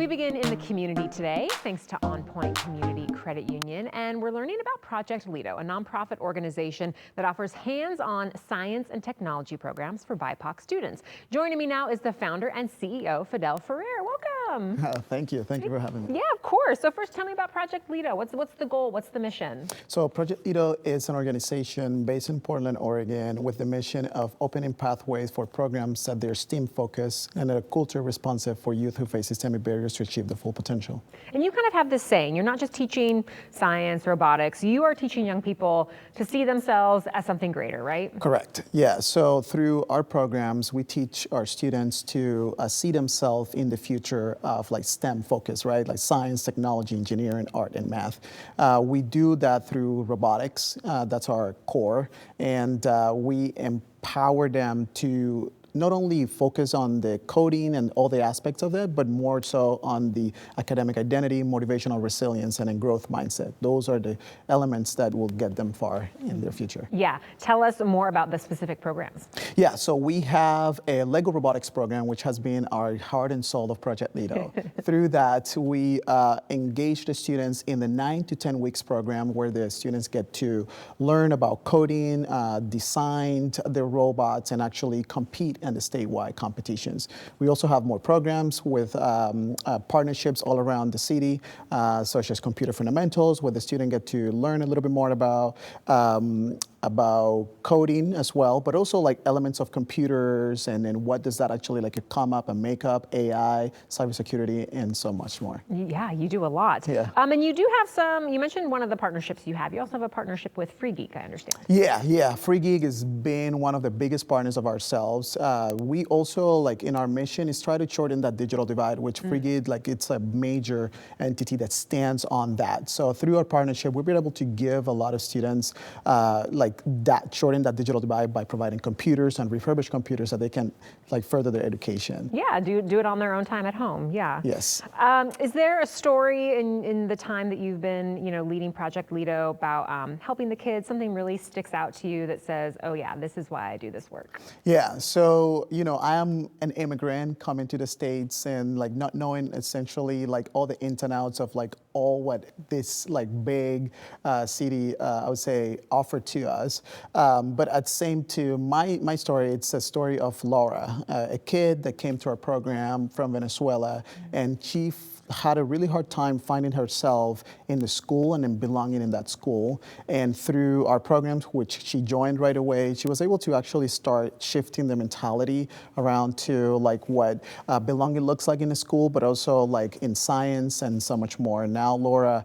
We begin in the community today, thanks to On Point Community Credit Union, and we're learning about Project LEDO, a nonprofit organization that offers hands-on science and technology programs for BIPOC students. Joining me now is the founder and CEO, Fidel Ferrer. Welcome. Thank you for having me. Yeah, of course. So first, tell me about Project LEDO. What's the goal? What's the mission? So Project LEDO is an organization based in Portland, Oregon, with the mission of opening pathways for programs that they're STEAM-focused and are culture responsive for youth who face systemic barriers to achieve their full potential. And you kind of have this saying, you're not just teaching science, robotics, you are teaching young people to see themselves as something greater, right? Correct, yeah. So through our programs, we teach our students to see themselves in the future of like STEM focus, right? Like science, technology, engineering, art, and math. We do that through robotics, that's our core, and we empower them to not only focus on the coding and all the aspects of it, but more so on the academic identity, motivational resilience, and a growth mindset. Those are the elements that will get them far in their future. Yeah, tell us more about the specific programs. Yeah, so we have a LEGO robotics program, which has been our heart and soul of Project LEDO. Through that, we engage the students in the 9 to 10 weeks program where the students get to learn about coding, design their robots, and actually compete and the statewide competitions. We also have more programs with partnerships all around the city, such as Computer Fundamentals, where the student get to learn a little bit more about coding as well, but also like elements of computers and what does that actually like come up and make up, AI, cybersecurity, and so much more. Yeah, you do a lot. Yeah. And you do have some, you mentioned one of the partnerships you have. You also have a partnership with Free Geek, I understand. Yeah. Free Geek has been one of the biggest partners of ourselves. We also, like in our mission, is try to shorten that digital divide, which Free Geek, like it's a major entity that stands on that. So through our partnership, we've been able to give a lot of students shorten that digital divide by providing computers and refurbished computers so they can like further their education. Yeah, do it on their own time at home. Yeah. Yes. Is there a story in the time that you've been, leading Project LEDO about helping the kids? Something really sticks out to you that says, oh yeah, this is why I do this work. Yeah. So I am an immigrant coming to the States and like not knowing essentially like all the ins and outs of like all what this like big city I would say offered to us. But at the same to my story, it's a story of Laura, a kid that came to our program from Venezuela, and she had a really hard time finding herself in the school and then belonging in that school. And through our programs, which she joined right away, she was able to actually start shifting the mentality around to like what belonging looks like in the school, but also like in science and so much more. Now Laura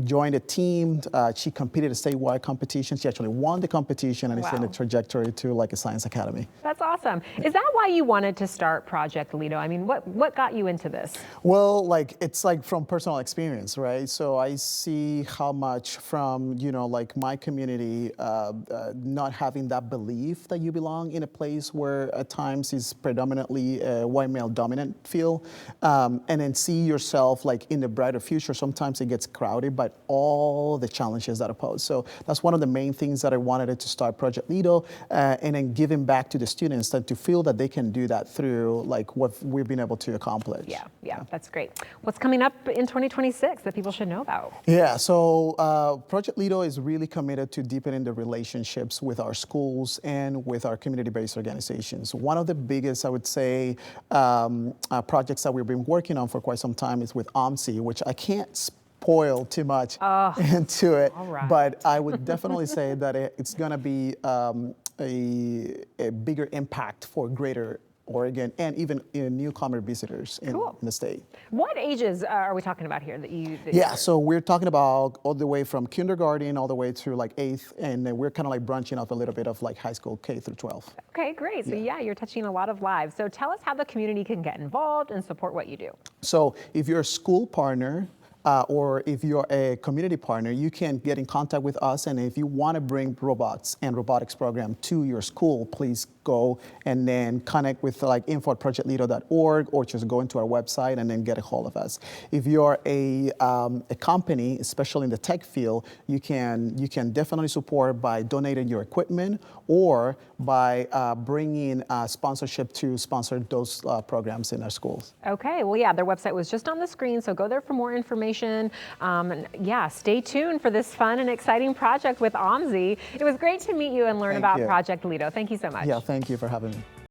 joined a team. She competed at a statewide competition. She actually won the competition and is in a trajectory to like a science academy. That's awesome. Is that why you wanted to start Project LEDO? I mean, what got you into this? Well, like it's like from personal experience, right? So I see how much from like my community not having that belief that you belong in a place where at times is predominantly a white male dominant feel, and then see yourself like in the brighter future. Sometimes it gets crowded by all the challenges that are posed. So that's one of the main things that I wanted to start Project LEDO, and then giving back to the students and to feel that they can do that through like what we've been able to accomplish. Yeah, that's great. What's coming up in 2026 that people should know about? Yeah, so Project LEDO is really committed to deepening the relationships with our schools and with our community-based organizations. One of the biggest, I would say, projects that we've been working on for quite some time is with OMSI, which I can't spoil too much into it, but I would definitely say that it's going to be a bigger impact for greater Oregon and even newcomer visitors in the state. What ages are we talking about here so we're talking about all the way from kindergarten all the way through like 8th, and then we're kind of like branching up a little bit of like high school K through 12. Okay, great. So yeah, you're touching a lot of lives. So tell us how the community can get involved and support what you do. So if you're a school partner, or if you're a community partner, you can get in contact with us. And if you want to bring robots and robotics program to your school, please go and then connect with like info@projectledo.org, or just go into our website and then get a hold of us. If you're a company, especially in the tech field, you can definitely support by donating your equipment, or by bringing sponsorship to sponsor those programs in our schools. Okay, well, yeah, their website was just on the screen, so go there for more information. And yeah, stay tuned for this fun and exciting project with OMSI. It was great to meet you and learn Thank about you. Project LEDO. Thank you so much. Yeah, thank you for having me.